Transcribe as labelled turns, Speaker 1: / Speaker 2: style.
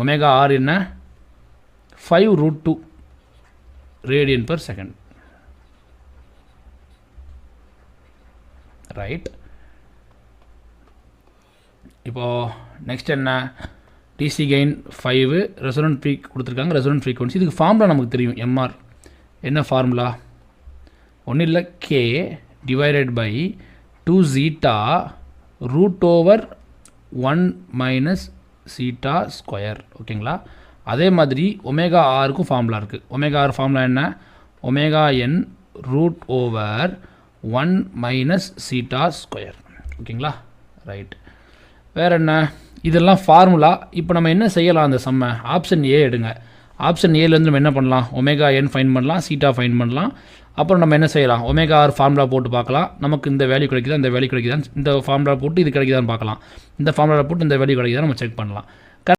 Speaker 1: Omega R என்ன 5√2 radian per second. Right. இப்போது next என்ன, டிசி கெயின் 5, ரெசோனன்ட் ஃப்ரீ கொடுத்துருக்காங்க, ரெசோனன்ட் ஃப்ரீக்வன்சி. இதுக்கு ஃபார்முலா நமக்கு தெரியும், எம்ஆர். என்ன ஃபார்முலா? ஒன்றும் இல்லை, K divided by 2 zeta √1 minus zeta square. ஓகேங்களா? அதே மாதிரி ஒமேகா ஆருக்கும் ஃபார்முலா இருக்குது. ஒமேகா ஆர் ஃபார்முலா என்ன? Omega N √1 minus zeta square. ஓகேங்களா? ரைட். வேறு என்ன? இதெல்லாம் ஃபார்முலா. இப்போ நம்ம என்ன செய்யலாம்? அந்த சம்மை ஆப்ஷன் ஏ எடுங்க. ஆப்ஷன் ஏலேருந்து நம்ம என்ன பண்ணலாம்? ஒமேகா என் ஃபைன் பண்ணலாம், சீட்டா ஃபைன் பண்ணலாம். அப்புறம் நம்ம என்ன செய்யலாம்? ஒமேகா ஆர் ஃபார்முலா போட்டு பார்க்கலாம், நமக்கு இந்த வேல்யூ கிடைக்குதா, இந்த வேல்யூ கிடைக்குதா, இந்த ஃபார்முலா போட்டு இது கிடைக்குதான்னு பார்க்கலாம், இந்த ஃபார்முலா போட்டு இந்த வேல்யூ கிடைக்குதா நம்ம செக் பண்ணலாம்.